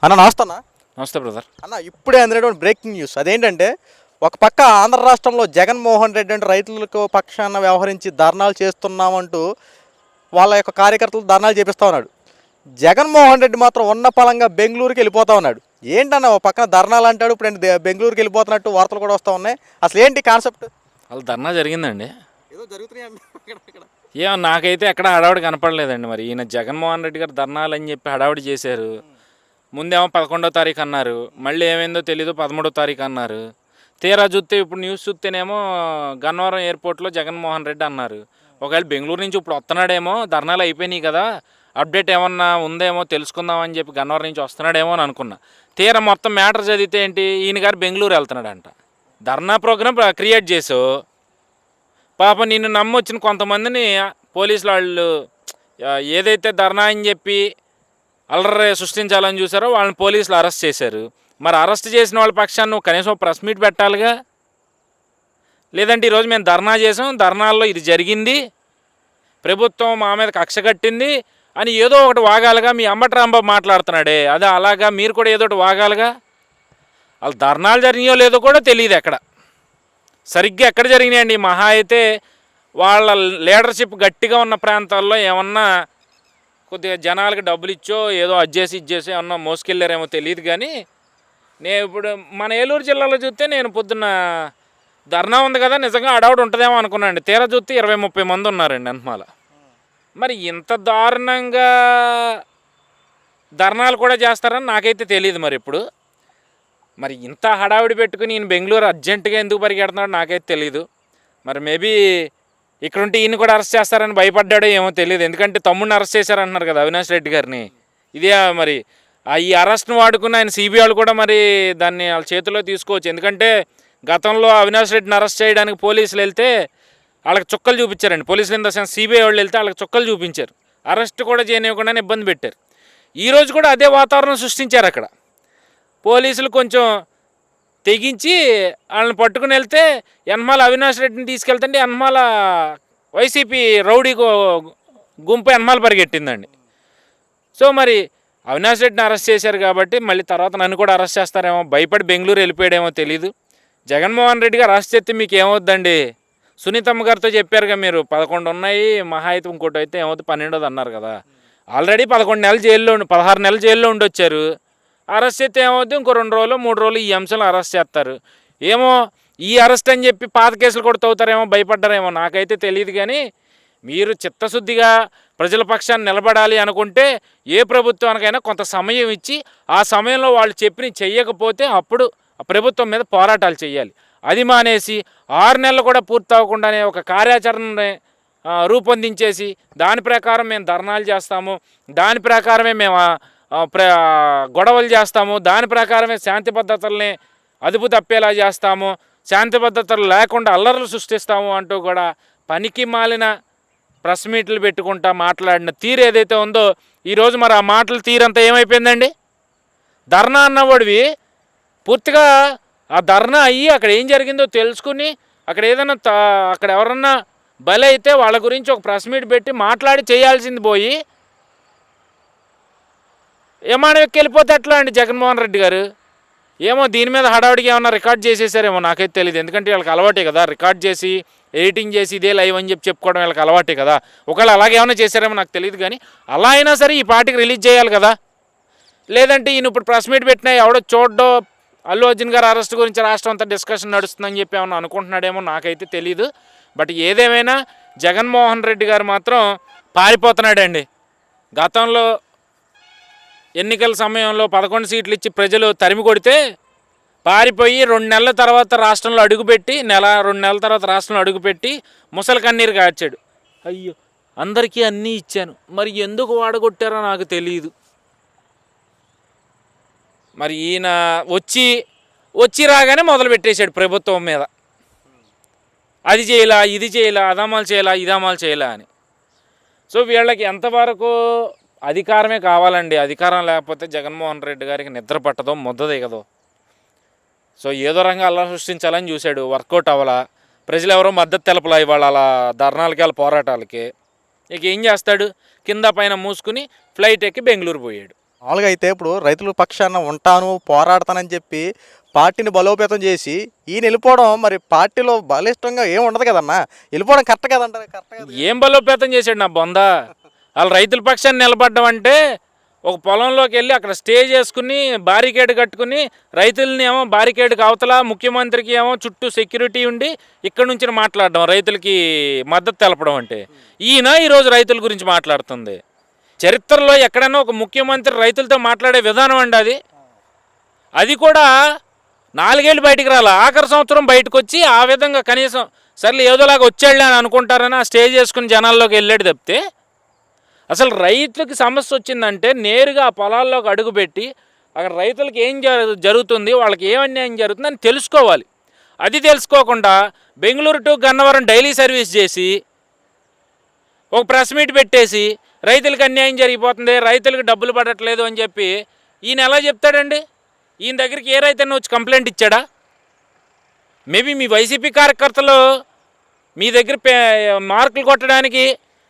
అన్న నమస్తే అన్న. నమస్తే బ్రదర్. అన్న ఇప్పుడే అందినటువంటి బ్రేకింగ్ న్యూస్. అదేంటంటే ఒక పక్క ఆంధ్ర రాష్ట్రంలో జగన్మోహన్ రెడ్డి అంటే రైతులకు పక్షాన వ్యవహరించి ధర్నాలు చేస్తున్నామంటూ వాళ్ళ యొక్క కార్యకర్తలు ధర్నాలు చేపిస్తూ ఉన్నాడు. జగన్మోహన్ రెడ్డి మాత్రం ఉన్న పలంగా బెంగళూరుకి వెళ్ళిపోతా ఉన్నాడు. ఏంటన్న ఒక పక్కన ధర్నాలు అంటాడు, ఇప్పుడు బెంగళూరుకి వెళ్ళిపోతున్నట్టు వార్తలు కూడా వస్తూ ఉన్నాయి. అసలు ఏంటి కాన్సెప్ట్? వాళ్ళు ధర్నా జరిగిందండి. ఏదో జరుగుతున్నాయి. ఏమో నాకైతే ఎక్కడ హడావుడి కనపడలేదండి. మరి ఈయన జగన్మోహన్ రెడ్డి గారు ధర్నాలు అని చెప్పి హడావుడి చేశారు. ముందేమో 11వ తారీఖు అన్నారు, మళ్ళీ ఏమైందో తెలీదు 13వ తారీఖు అన్నారు. తీరా చూస్తే ఇప్పుడు న్యూస్ చూస్తేనేమో గన్నవరం ఎయిర్పోర్ట్లో జగన్మోహన్ రెడ్డి అన్నారు. ఒకవేళ బెంగళూరు నుంచి ఇప్పుడు వస్తున్నాడేమో, ధర్నాలు అయిపోయినాయి కదా, అప్డేట్ ఏమన్నా ఉందేమో తెలుసుకుందామని చెప్పి గన్నవరం నుంచి వస్తున్నాడేమో అని అనుకున్నా. తీరా మొత్తం మ్యాటర్ చదివితే ఏంటి, ఈయన గారు బెంగళూరు వెళ్తున్నాడంట. ధర్నా ప్రోగ్రాం క్రియేట్ చేసావు. పాప నిన్ను నమ్మొచ్చిన కొంతమందిని పోలీసులు వాళ్ళు ఏదైతే ధర్నా అని చెప్పి అల్లరి సృష్టించాలని చూసారో వాళ్ళని పోలీసులు అరెస్ట్ చేశారు. మరి అరెస్ట్ చేసిన వాళ్ళ పక్షాన్ని నువ్వు కనీసం ప్రెస్ మీట్ పెట్టాలిగా. లేదంటే ఈరోజు మేము ధర్నా చేసాం, ధర్నాల్లో ఇది జరిగింది, ప్రభుత్వం మా మీద కక్ష కట్టింది అని ఏదో ఒకటి వాగాలుగా. మీ అంబటి రాంబాబు మాట్లాడుతున్నాడే అదే అలాగా మీరు కూడా ఏదో ఒకటి వాగాలుగా. వాళ్ళు ధర్నాలు జరిగినాయో లేదో కూడా తెలియదు ఎక్కడ, సరిగ్గా ఎక్కడ జరిగినాయండి. మహా అయితే వాళ్ళ లీడర్షిప్ గట్టిగా ఉన్న ప్రాంతాల్లో ఏమన్నా కొద్దిగా జనాలకి డబ్బులు ఇచ్చో ఏదో అజ్జేసి ఇచ్చేసి ఏమన్నా మోసుకెళ్ళారేమో తెలియదు. కానీ నేను ఇప్పుడు మన ఏలూరు జిల్లాలో చూస్తే నేను పొద్దున్న ధర్నా ఉంది కదా, నిజంగా అడవుడు ఉంటుందేమో అనుకున్నాండి. తీరా చూస్తే 20-30 మంది ఉన్నారండి అన్మాల. మరి ఇంత దారుణంగా ధర్నాలు కూడా చేస్తారని నాకైతే తెలియదు. మరి ఇప్పుడు మరి ఇంత హడావిడి పెట్టుకుని ఈయన బెంగళూరు అర్జెంటుగా ఎందుకు పరిగెడుతున్నాడు నాకైతే తెలియదు. మరి మేబీ ఇక్కడుంటే ఈయన కూడా అరెస్ట్ చేస్తారని భయపడ్డాడో ఏమో తెలియదు. ఎందుకంటే తమ్ముడిని అరెస్ట్ చేశారంటున్నారు కదా అవినాష్ రెడ్డి గారిని. ఇదే మరి ఈ అరెస్ట్ను వాడుకున్న ఆయన సిబిఐ వాళ్ళు కూడా మరి దాన్ని వాళ్ళ చేతిలో తీసుకోవచ్చు. ఎందుకంటే గతంలో అవినాష్ రెడ్డిని అరెస్ట్ చేయడానికి పోలీసులు వెళ్తే వాళ్ళకి చుక్కలు చూపించారండి. పోలీసులు ఇన్ ద సెన్స్ సిబిఐ వాళ్ళు వెళ్తే వాళ్ళకి చుక్కలు చూపించారు, అరెస్ట్ కూడా చేయనివ్వకుండానే ఇబ్బంది పెట్టారు. ఈరోజు కూడా అదే వాతావరణం సృష్టించారు అక్కడ. పోలీసులు కొంచెం తెగించి వాళ్ళని పట్టుకుని వెళ్తే ఎన్మాల అవినాష్ రెడ్డిని తీసుకెళ్తుంటే ఎన్మాల వైసీపీ రౌడీ గుంపు ఎన్మాల పరిగెట్టిందండి. సో మరి అవినాష్ రెడ్డిని అరెస్ట్ చేశారు కాబట్టి మళ్ళీ తర్వాత నన్ను కూడా అరెస్ట్ చేస్తారేమో భయపడి బెంగళూరు వెళ్ళిపోయాడేమో తెలీదు. జగన్మోహన్ రెడ్డి గారు అరెస్ట్ చేస్తే మీకు ఏమవుద్దండి? సునీతమ్మ గారితో చెప్పారుగా మీరు, 11 ఉన్నాయి, మహా అయితే ఇంకోటి అయితే ఏమవుతుంది 12ది అన్నారు కదా. ఆల్రెడీ 11 నెలలు జైల్లో 16 నెలలు జైల్లో ఉండొచ్చారు. అరెస్ట్ చేస్తే ఏమవుద్ది, ఇంకో 2 రోజులు 3 రోజులు ఈ అంశంలో అరెస్ట్ చేస్తారు. ఏమో ఈ అరెస్ట్ అని చెప్పి పాత కేసులు కూడా తవ్వుతారేమో, భయపడ్డారేమో నాకైతే తెలియదు. కానీ మీరు చిత్తశుద్ధిగా ప్రజల పక్షాన్ని నిలబడాలి అనుకుంటే ఏ ప్రభుత్వానికైనా కొంత సమయం ఇచ్చి ఆ సమయంలో వాళ్ళు చెప్పిన చెయ్యకపోతే అప్పుడు ఆ ప్రభుత్వం మీద పోరాటాలు చేయాలి. అది మానేసి 6 నెలలు కూడా పూర్తి అవ్వకుండానే ఒక కార్యాచరణని రూపొందించేసి దాని ప్రకారం మేము ధర్నాలు చేస్తాము, దాని ప్రకారమే మేము గొడవలు చేస్తాము, దాని ప్రకారమే శాంతి భద్రతల్ని అదుపు తప్పేలా చేస్తాము, శాంతి భద్రతలు లేకుండా అల్లర్లు సృష్టిస్తాము అంటూ కూడా పనికి మాలిన ప్రెస్ మీట్లు పెట్టుకుంటా మాట్లాడిన తీరు ఏదైతే ఉందో ఈరోజు మరి ఆ మాటల తీరంతా ఏమైపోయిందండి? ధర్నా అన్నవాడివి పూర్తిగా ఆ ధర్నా అయ్యి అక్కడ ఏం జరిగిందో తెలుసుకుని అక్కడ ఏదైనా అక్కడ ఎవరన్నా బలి అయితే వాళ్ళ గురించి ఒక ప్రెస్ మీట్ పెట్టి మాట్లాడి చేయాల్సింది పోయి ఏమాన ఎక్కి వెళ్ళిపోతే ఎట్లా అండి జగన్మోహన్ రెడ్డి గారు? ఏమో దీని మీద హడావుడిగా ఏమన్నా రికార్డ్ చేసేసారేమో నాకైతే తెలియదు. ఎందుకంటే వీళ్ళకి అలవాటే కదా రికార్డ్ చేసి ఎడిటింగ్ చేసి ఇదే లైవ్ అని చెప్పుకోవడం వీళ్ళకి అలవాటే కదా. ఒకవేళ అలాగే ఏమైనా చేశారేమో నాకు తెలియదు. కానీ అలా అయినా సరే ఈ పార్టీకి రిలీజ్ చేయాలి కదా. లేదంటే ఈయన ఇప్పుడు ప్రెస్ మీట్ పెట్టినా ఎవడో చూడ్డో అల్లు అర్జున్ గారు అరెస్ట్ గురించి రాష్ట్రం అంతా డిస్కషన్ నడుస్తుందని చెప్పి ఏమన్నా అనుకుంటున్నాడేమో నాకైతే తెలీదు. బట్ ఏదేమైనా జగన్మోహన్ రెడ్డి గారు మాత్రం పారిపోతున్నాడండి. గతంలో ఎన్నికల సమయంలో 11 సీట్లు ఇచ్చి ప్రజలు తరిమి కొడితే పారిపోయి 2 నెలల తర్వాత రాష్ట్రంలో అడుగుపెట్టి 1-2 నెలల తర్వాత రాష్ట్రంలో అడుగుపెట్టి ముసలి కన్నీరు కార్చాడు. అయ్యో అందరికీ అన్నీ ఇచ్చాను, మరి ఎందుకు వాడగొట్టారో నాకు తెలియదు. మరి ఈయన వచ్చి రాగానే మొదలు పెట్టేశాడు ప్రభుత్వం మీద, అది చేయలా, ఇది చేయలా, అదమాలు చేయలా, ఇదమాలు చేయలా అని. సో వీళ్ళకి ఎంతవరకు అధికారమే కావాలండి. అధికారం లేకపోతే జగన్మోహన్ రెడ్డి గారికి నిద్ర పట్టదో ముద్ద దిగదో. సో ఏదో రంగా అలా సృష్టించాలని చూశాడు, వర్కౌట్ అవ్వాలా. ప్రజలు ఎవరో మద్దతు తెలపలా ఇవాళ అలా ధర్నాలకి వాళ్ళ పోరాటాలకి. ఇక ఏం చేస్తాడు, కింద పైన మూసుకుని ఫ్లైట్ ఎక్కి బెంగళూరు పోయాడు. మామూలుగా అయితే ఇప్పుడు రైతుల పక్షాన ఉంటాను పోరాడతానని చెప్పి పార్టీని బలోపేతం చేసి ఈయన వెళ్ళిపోవడం మరి పార్టీలో బలిష్టంగా ఏం ఉండదు కదన్నా, వెళ్ళిపోవడం కరెక్ట్ కదంటారు? కరెక్ట్ కదా. ఏం బలోపేతం చేశాడు నా బొంద? వాళ్ళు రైతుల పక్షాన్ని నిలబడ్డం అంటే ఒక పొలంలోకి వెళ్ళి అక్కడ స్టే చేసుకుని బారికేడ్ కట్టుకుని రైతులని ఏమో బారికేడ్కి అవతల, ముఖ్యమంత్రికి ఏమో చుట్టూ సెక్యూరిటీ ఉండి ఇక్కడ నుంచి మాట్లాడడం, రైతులకి మద్దతు తెలపడం అంటే ఈయన ఈరోజు రైతుల గురించి మాట్లాడుతుంది. చరిత్రలో ఎక్కడైనా ఒక ముఖ్యమంత్రి రైతులతో మాట్లాడే విధానం అండి అది. అది కూడా 4 ఏళ్ళు బయటికి రాల, ఆఖరి సంవత్సరం బయటకు వచ్చి ఆ విధంగా కనీసం సర్లే ఏదోలాగా వచ్చాడులే అని అనుకుంటారని ఆ స్టే చేసుకుని జనాల్లోకి వెళ్ళాడు తప్పితే, అసలు రైతులకి సమస్య వచ్చిందంటే నేరుగా ఆ పొలాల్లోకి అడుగుపెట్టి అక్కడ రైతులకి ఏం జరుగుతుంది, వాళ్ళకి ఏం అన్యాయం జరుగుతుంది అని తెలుసుకోవాలి. అది తెలుసుకోకుండా Bengaluru to Gannavaram daily service చేసి ఒక ప్రెస్ మీట్ పెట్టేసి రైతులకు అన్యాయం జరిగిపోతుంది, రైతులకు డబ్బులు పడట్లేదు అని చెప్పి ఈయన ఎలా చెప్తాడండి? ఈయన దగ్గరికి ఏ రైతన్న వచ్చి కంప్లైంట్ ఇచ్చాడా? మేబీ మీ వైసీపీ కార్యకర్తలు మీ దగ్గర మార్కులు కొట్టడానికి,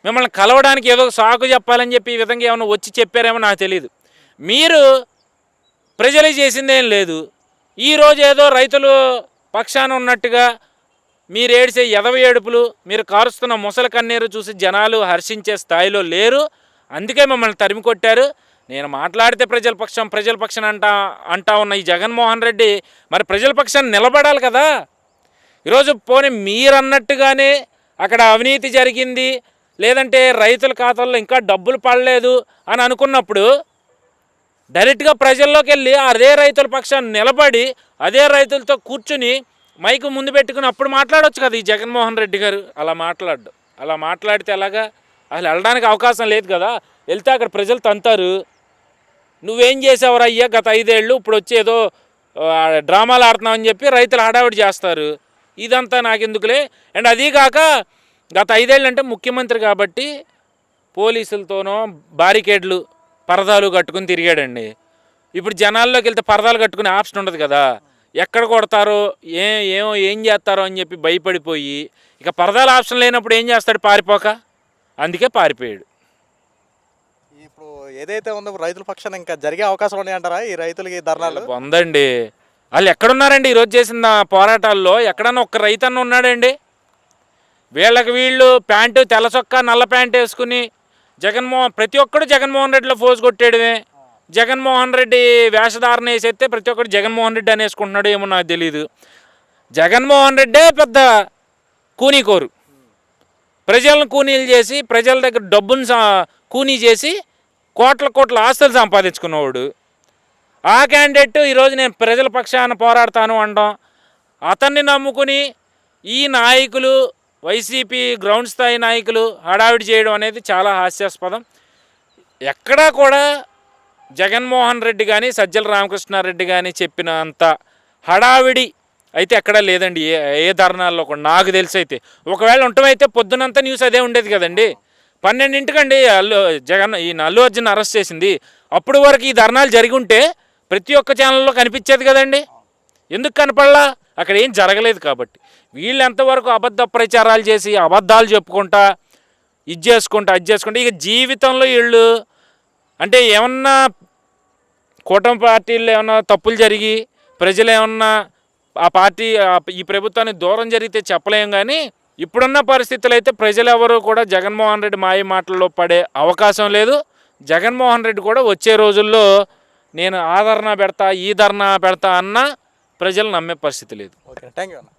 మిమ్మల్ని కలవడానికి ఏదో సాకు చెప్పాలని చెప్పి ఈ విధంగా ఏమైనా వచ్చి చెప్పారేమో నాకు తెలియదు. మీరు ప్రజలు చేసిందేం లేదు. ఈరోజు ఏదో రైతులు పక్షాన ఉన్నట్టుగా మీరు ఏడిసే ఎదవ ఏడుపులు, మీరు కారుస్తున్న ముసలి కన్నీరు చూసి జనాలు హర్షించే స్థాయిలో లేరు. అందుకే మిమ్మల్ని తరిమి కొట్టారు. నేను మాట్లాడితే ప్రజల పక్షం అంటా ఉన్న ఈ జగన్మోహన్ రెడ్డి మరి ప్రజల పక్షాన్ని నిలబడాలి కదా. ఈరోజు పోనీ మీరన్నట్టుగానే అక్కడ అవినీతి జరిగింది, లేదంటే రైతుల ఖాతాల్లో ఇంకా డబ్బులు పడలేదు అని అనుకున్నప్పుడు డైరెక్ట్గా ప్రజల్లోకి వెళ్ళి అదే రైతుల పక్షాన్ని నిలబడి అదే రైతులతో కూర్చుని మైకు ముందు పెట్టుకుని అప్పుడు మాట్లాడవచ్చు కదా ఈ జగన్మోహన్ రెడ్డి గారు. అలా మాట్లాడితే ఎలాగా? అసలు వెళ్ళడానికి అవకాశం లేదు కదా. వెళ్తే అక్కడ ప్రజలు తంతారు. నువ్వేం చేసావురా అయ్యా గత 5 ఏళ్ళు, ఇప్పుడు వచ్చి ఏదో డ్రామాలు ఆడుతున్నావని చెప్పి రైతులు హడావిడి చేస్తారు. ఇదంతా నాకెందుకులే. అండ్ అదీ కాక గత 5 ఏళ్ళు అంటే ముఖ్యమంత్రి కాబట్టి పోలీసులతోనో బారికేడ్లు పరదాలు కట్టుకుని తిరిగాడండి. ఇప్పుడు జనాల్లోకి వెళ్తే పరదాలు కట్టుకునే ఆప్షన్ ఉండదు కదా. ఎక్కడ కొడతారో ఏం చేస్తారో అని చెప్పి భయపడిపోయి ఇక పరదాల ఆప్షన్ లేనప్పుడు ఏం చేస్తాడు? పారిపోక. అందుకే పారిపోయాడు. ఇప్పుడు ఏదైతే ఉందో రైతుల పక్షాన ఇంకా జరిగే అవకాశాలు ఉన్నాయంటారా ఈ రైతులకి ధర్నాలు? ఉందండి. వాళ్ళు ఎక్కడున్నారండి ఈరోజు చేసిన పోరాటాల్లో? ఎక్కడన్నా ఒక్క రైతన్న ఉన్నాడండి? వీళ్ళు ప్యాంటు తెల్ల చొక్కా నల్ల ప్యాంటు వేసుకుని ప్రతి ఒక్కడు జగన్మోహన్ రెడ్డిలో ఫోజు కొట్టాడువే. జగన్మోహన్ రెడ్డి వేషధారణ వేసేస్తే ప్రతి ఒక్కరు జగన్మోహన్ రెడ్డి అనేసుకుంటున్నాడు ఏమో నాకు తెలియదు. జగన్మోహన్ రెడ్డే పెద్ద కూనీకోరు. ప్రజలను కూనీలు చేసి ప్రజల దగ్గర డబ్బును కూనీ చేసి కోట్ల ఆస్తులు సంపాదించుకున్నవాడు. ఆ క్యాండిడేట్ ఈరోజు నేను ప్రజల పక్షాన పోరాడతాను అనడం, అతన్ని నమ్ముకుని ఈ నాయకులు వైసీపీ గ్రౌండ్ స్థాయి నాయకులు హడావిడి చేయడం అనేది చాలా హాస్యాస్పదం. ఎక్కడా కూడా జగన్మోహన్ రెడ్డి కానీ సజ్జల రామకృష్ణారెడ్డి కానీ చెప్పినంత హడావిడి అయితే ఎక్కడా లేదండి ఏ ధర్నాల్లో కూడా నాకు తెలిసి. అయితే ఒకవేళ ఉండటమైతే పొద్దునంతా న్యూస్ అదే ఉండేది కదండి. 12ంటికండి అల్లు అర్జున్ అరెస్ట్ చేసింది. అప్పుడు వరకు ఈ ధర్నాలు జరిగి ఉంటే ప్రతి ఒక్క ఛానల్లో కనిపించేది కదండి. ఎందుకు కనపడలా? అక్కడ ఏం జరగలేదు కాబట్టి. వీళ్ళు ఎంతవరకు అబద్ధ ప్రచారాలు చేసి అబద్ధాలు చెప్పుకుంటా అది చేసుకుంటా ఇక జీవితంలో వీళ్ళు అంటే ఏమన్నా కూటమి పార్టీల్లో ఏమన్నా తప్పులు జరిగి ప్రజలు ఏమన్నా ఆ పార్టీ ఈ ప్రభుత్వాన్ని దూరం జరిగితే చెప్పలేం. కానీ ఇప్పుడున్న పరిస్థితులు అయితే ప్రజలు ఎవరు కూడా జగన్మోహన్ రెడ్డి మాయ మాటల్లో పడే అవకాశం లేదు. జగన్మోహన్ రెడ్డి కూడా వచ్చే రోజుల్లో నేను ఆ ధర్నా పెడతా ఈ ధర్నా పెడతా అన్న ప్రజలు నమ్మే పరిస్థితి లేదు. ఓకే, థ్యాంక్ యూ అన్న.